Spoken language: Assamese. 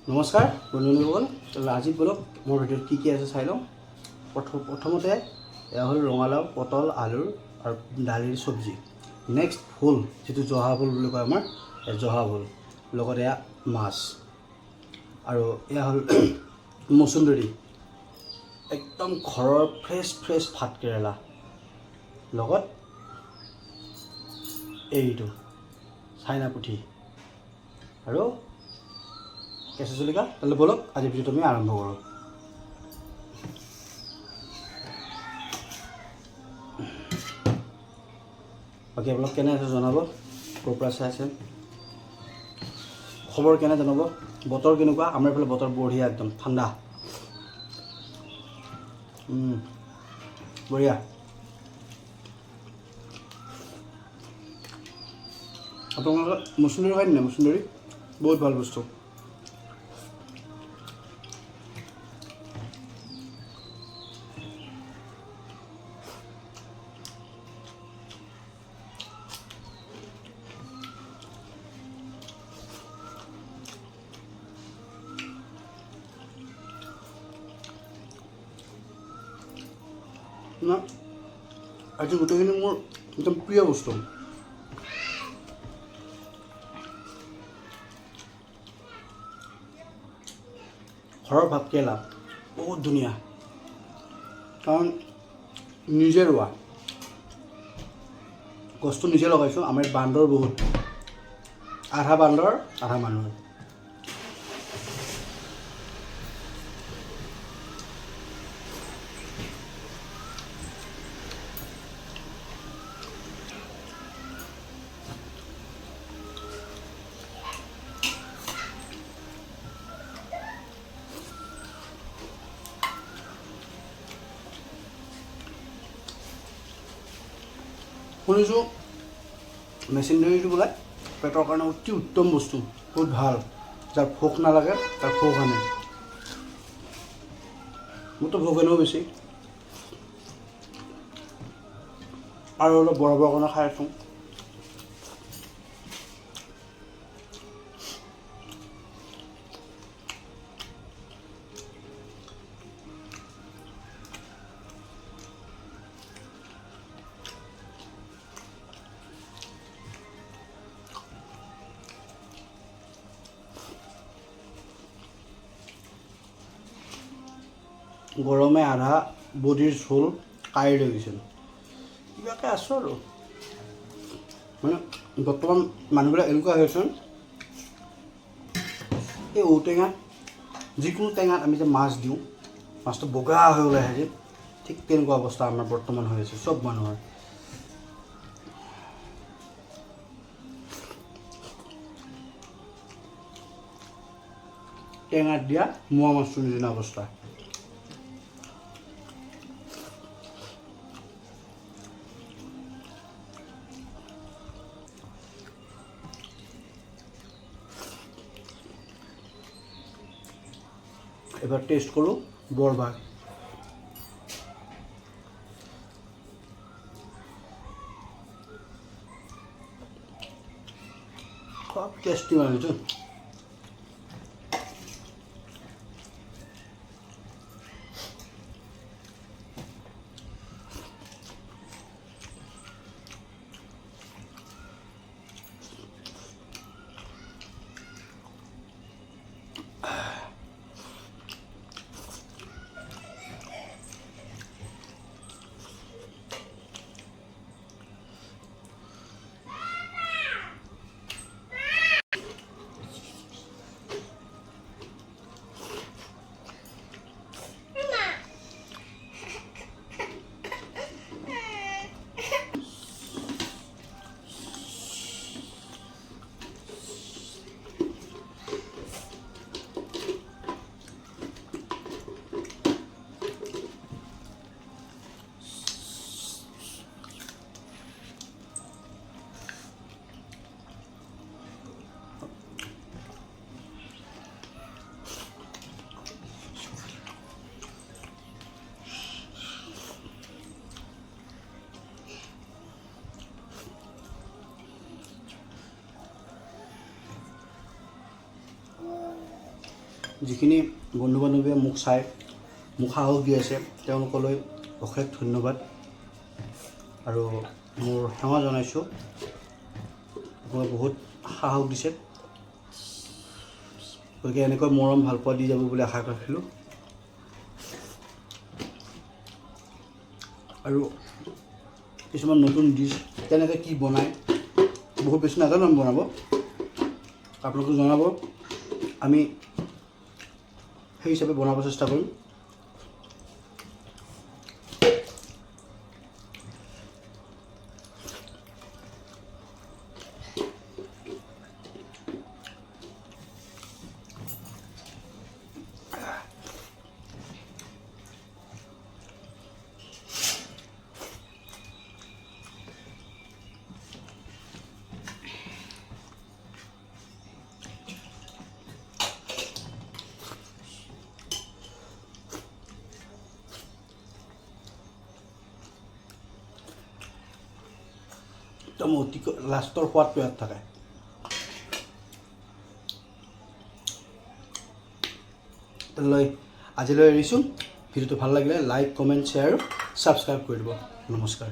নমস্কাৰ বন্ধুসকল, আজি বলক মোৰ ভিডিঅ'ত কি আছে চাই লওঁ। প্ৰথমতে এয়া হ'ল ৰঙালাও, পটল, আলুৰ আৰু দালিৰ চব্জি। নেক্সট ভোল, যিটো জহা ভোল বুলি কয় আমাৰ, জহা ভোল, লগতে এয়া মাছ, আৰু এয়া হ'ল মচুন্দৰী, একদম ঘৰৰ ফ্ৰেছ ভাত কেৰেলা, লগত এইটো চাইনা পুঠি আৰু কেঁচা জলকীয়া। তাহলে বলক আজি ভিডিঅ'টো আমি আৰম্ভ কৰোঁ। বাকী আপোনালোক কেনে আছে জনাব, ক'ৰ পৰা চাই আছে, খবৰ কেনে জনাব, বতৰ কেনেকুৱা। আমাৰ এইফালে বতৰ বঢ়িয়া, একদম ঠাণ্ডা, বঢ়িয়া। আপোনালোকে মচুন্দৰী খায় নাই? মচুন্দৰী বহুত ভাল বস্তু। না, আজি গোটেইখিনি মোৰ একদম প্ৰিয় বস্তু। ঘৰৰ ভাতকেৰেলা বহুত ধুনীয়া, কাৰণ নিজে ৰোৱা, গছটো নিজে লগাইছোঁ। আমাৰ ইয়াত বান্দৰ বহুত, আধা বান্দৰ আধা মানুহ। শুনিছোঁ মেচিনডাৰীটো বোলে পেটৰ কাৰণে অতি উত্তম বস্তু, বহুত ভাল। যাৰ ভোক নালাগে তাৰ ভোক আনে। মোৰতো ভোক এনেও বেছি, আৰু অলপ বৰফৰ কাৰণে খাই আছোঁ। গৰমে আধা বডিৰ ঝোল কাঢ়ি লৈ গৈছিল। কিবাকৈ আছোঁ আৰু, মানে বৰ্তমান মানুহবিলাক এনেকুৱা হৈ আছে, এই ঔটেঙা, যিকোনো টেঙাত আমি যে মাছ দিওঁ, মাছটো বগা হৈ ওলাই আহে যে, ঠিক তেনেকুৱা অৱস্থা আমাৰ বৰ্তমান হৈ আছে চব মানুহৰ। টেঙাত দিয়া মোৱা মাছটোৰ নিচিনা অৱস্থা। এবাৰ টেস্ট কৰো বৰবাদ। খুব টেস্টি বানিয়েছে। যিখিনি বন্ধু বান্ধৱীয়ে মোক চাই মোক সাহস দি আছে তেওঁলোকলৈ অশেষ ধন্যবাদ আৰু মোৰ সেৱা জনাইছোঁ। মই বহুত সাহস দিছে, গতিকে এনেকৈ মৰম ভালপোৱা দি যাব বুলি আশা ৰাখিলোঁ। আৰু কিছুমান নতুন ডিছ কেনেকৈ কি বনায় বহুত বেছি নাজানো আমি বনাব, আপোনালোকে জনাব, আমি সেই হিচাপে বনাব চেষ্টা কৰিম। একদম অতিকৈ লাষ্টৰ সোৱাদটো ইয়াত থাকে। আজিলৈ এৰিছোঁ। ভিডিঅ'টো ভাল লাগিলে লাইক, কমেণ্ট, শ্বেয়াৰ, ছাবস্ক্ৰাইব কৰি দিব। নমস্কাৰ।